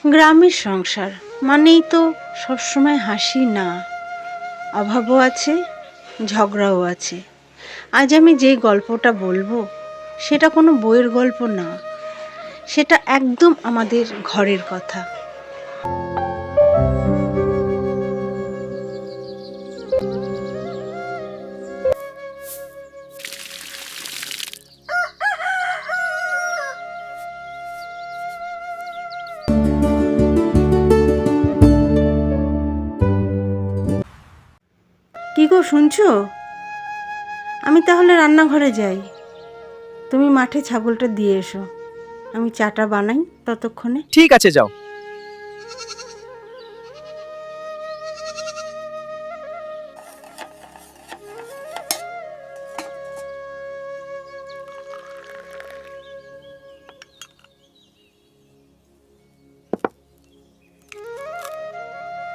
গ্রামের সংসার মানেই তো সবসময় হাসি না, অভাবও আছে, ঝগড়াও আছে। আজ আমি যে গল্পটা বলবো সেটা কোনো বইয়ের গল্প না, সেটা একদম আমাদের ঘরের কথা। কি গো, শুনছো? আমি তাহলে রান্নাঘরে যাই, তুমি মাঠে ছাগলটা দিয়ে এসো, আমি চাটা বানাই ততক্ষণে। ঠিক আছে, যাও।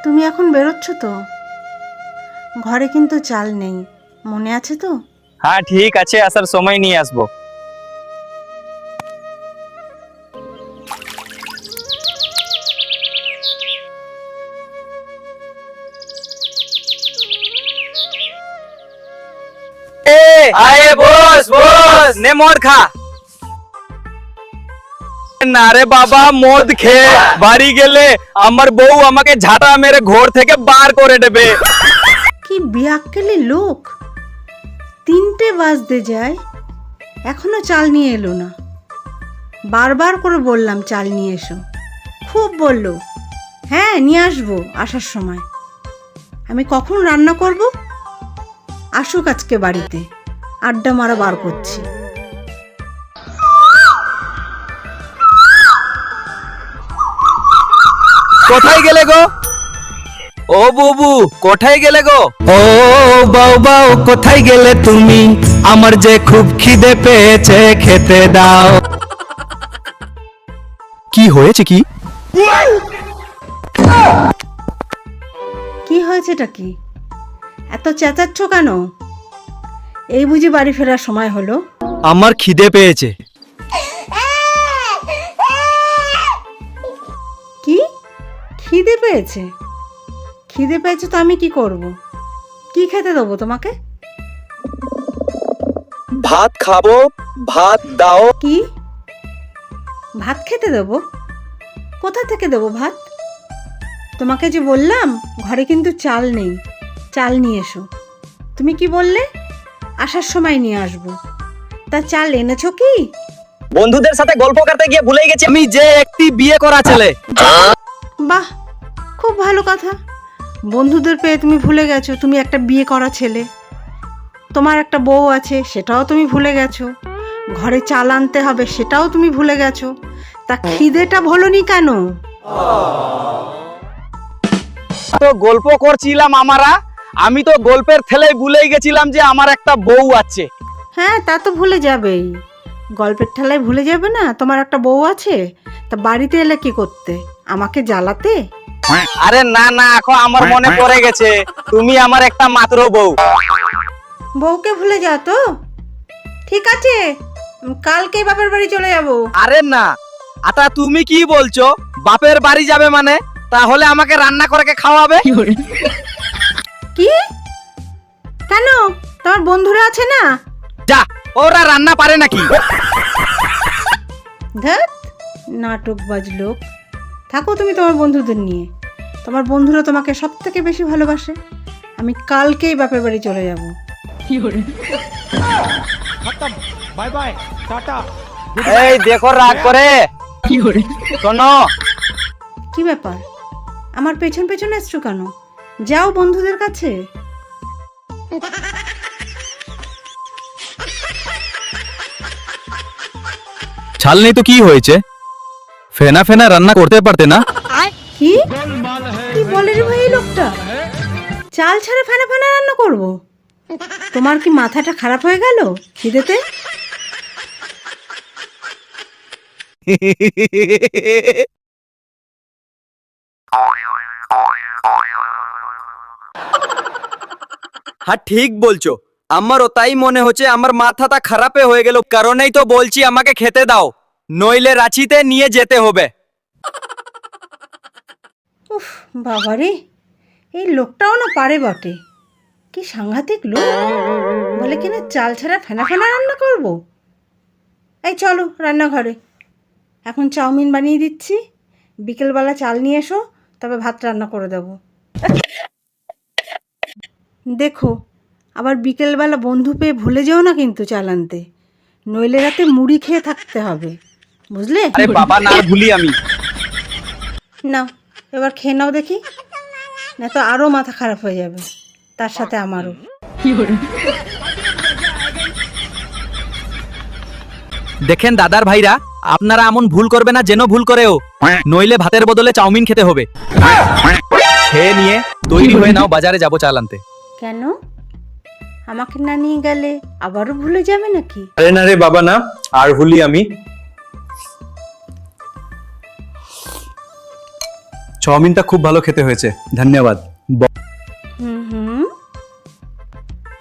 তুমি এখন বেরোচ্ছ তো? ঘরে কিন্তু চাল নেই, মনে আছে তো? হ্যাঁ ঠিক আছে, আসার সময় নিয়ে আসবো। আয়ে বস বস, নে মদ খা। না রে বাবা, মদ খেয়ে বাড়ি গেলে আমার বউ আমাকে ঝাঁটা মেরে ঘর থেকে বার করে দেবে। কি বিয়াক্কেলি লোক, 3টে বাজতে যায় এখনো চাল নিয়ে এলো না। বারবার করে বললাম চাল নিয়ে এসো, খুব বললো হ্যাঁ নিয়ে আসবো আসার সময়। আমি কখন রান্না করব? আসুক আজকে বাড়িতে, আড্ডা মারা বার করছি। কোথায় গেলে গো? ও বুবু, কোথায় গেলে গো? ও বাউ বাউ, কোথায় গেলে তুমি? আমার যে খুব খিদে পেয়েছে, খেতে দাও। কি হয়েছে কি? কি হয়েছেটা কি? এত চেঁচাচ্ছ কেন? এই বুঝি বাড়ি ফেরার সময় হলো? আমার খিদে পেয়েছে। কি খিদে পেয়েছে? খিদে পেয়েছে তো আমি কি করব? কি খেতে দেবো তোমাকে? ভাত খাবো, ভাত দাও। কি ভাত খেতে দেবো? কোথা থেকে দেবো ভাত? তোমাকে যে বললাম ঘরে কিন্তু চাল নেই, চাল নিয়ে এসো। তুমি কি বললে আসার সময় নিয়ে আসবো, তা চাল এনেছো কি? বন্ধুদের সাথে গল্প করতে গিয়ে ভুলে গেছি আমি যে একটি বিয়ে করা ছেলে। বাহ, খুব ভালো কথা। বন্ধুদের পেয়ে তুমি ভুলে গেছো তুমি একটা বিয়ে করা ছেলে। তোমার একটা বউ আছে সেটাও তুমি ভুলে গেছো। ঘরে চাল আনতে হবে সেটাও তুমি ভুলে গেছো। তা খিদেটা ভোলনি কেন? তো গল্প করছিলাম আমি তো গল্পের ঠেলে ভুলেই গেছিলাম যে আমার একটা বউ আছে। হ্যাঁ তা তো ভুলে যাবেই, গল্পের ঠেলায় ভুলে যাবে না তোমার একটা বউ আছে? তা বাড়িতে এলে কি করতে, আমাকে জ্বালাতে? আরে না না, এখন আমার মনে পড়ে গেছে তুমি আমার একটা মাত্র বউ। বউকে ভুলে যাও তো? ঠিক আছে, কালকে বাপের বাড়ি চলে যাব। আরে না, আতা তুমি কি বলছো? বাপের বাড়ি যাবে মানে? তাহলে আমাকে রান্না করে খাওয়াবে? কি? কেন, তোমার বন্ধুরা আছে না? যা, ওরা রান্না পারে নাকি? ধ্যাৎ, নাটকবাজ লোক। থাকো তুমি তোমার বন্ধুদের নিয়ে, তোমার বন্ধুরা তোমাকে সব থেকে বেশি ভালোবাসে। আমি কালকেই বাপের বাড়ি চলে যাব। এই দেখো রাগ করে। শোনো, কি ব্যাপার, আমার পেছন পেছন এসছো কেন? যাও বন্ধুদের কাছে। চাল নেই তো কি হয়েছে? ফেনা ফেনা রান্না করতে পারতে না? কি কি বলে রে ভাই এই লোকটা? চাল ছাড়া ফেনা ফেনা রান্না করব? তোমার কি মাথাটা খারাপ হয়ে গেল খিদেতে? হ্যাঁ ঠিক বলছো, আমারও তাই মনে হচ্ছে। আমার মাথাটা খারাপে হয়ে গেল, কারণেই তো বলছি আমাকে খেতে দাও, নইলে রাঁচিতে নিয়ে যেতে হবে। উফ বাবারে, এই লোকটাও না পারে বটে। কি সাংঘাতিক লোক, বলে কিনা চাল ছাড়া ফেনা ফেনা রান্না করব। এই চলো রান্নাঘরে, এখন চাউমিন বানিয়ে দিচ্ছি, বিকেলবেলা চাল নিয়ে এসো, তবে ভাত রান্না করে দেবো। দেখো আবার বিকেলবেলা বন্ধু পেয়ে ভুলে যেও না কিন্তু চাল আনতে, নইলে রাতে মুড়ি খেয়ে থাকতে হবে, বুঝলে? আরে বাবা না, আর ভুলি আমি। নাও এবার খেয়ে নাও দেখি, না তো আরও মাথা খারাপ হয়ে যাবে, তার সাথে আমারও। দেখেন দাদার ভাইরা, আপনারা এমন ভুল করবে না যেন ভুল করেও, নইলে ভাতের বদলে চাউমিন খেতে হবে। খেয়ে নিয়ে তৈরি হয়ে নাও, বাজারে যাবো চাল আনতে। কেন, আমাকে না নিয়ে গেলে আবারও ভুলে যাবে নাকি? আরে না রে বাবা না, আর ভুলি আমি। চাউমিনটা খুব ভালো খেতে হয়েছে, ধন্যবাদ। হুম,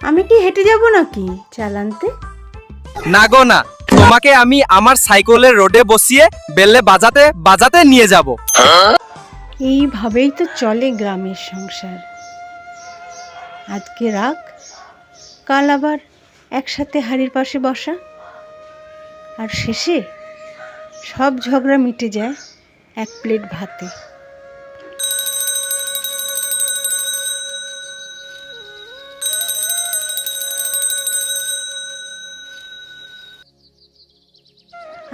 আমি কি হেঁটে যাব নাকি চাল আনতে? না গো না, তোমাকে আমি আমার সাইকেলের রোডে বসিয়ে বেললে বাজাতে বাজাতে নিয়ে যাব। এইভাবেই তো চলে গ্রামের সংসার। আজকে রাখ, কাল আবার একসাথে হাড়ির পাশে বসা, আর শেষে সব ঝগড়া মিটে যায় এক প্লেট ভাতে।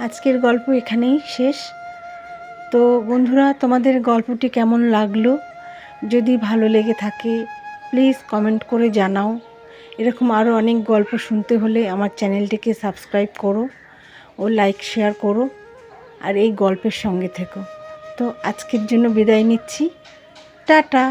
আজকের গল্প এখানেই শেষ। তো বন্ধুরা, তোমাদের গল্পটি কেমন লাগলো? যদি ভালো লেগে থাকে প্লিজ কমেন্ট করে জানাও। এরকম আরও অনেক গল্প শুনতে হলে আমার চ্যানেলটিকে সাবস্ক্রাইব করো ও লাইক শেয়ার করো, আর এই গল্পের সঙ্গে থেকো। তো আজকের জন্য বিদায় নিচ্ছি, টাটা।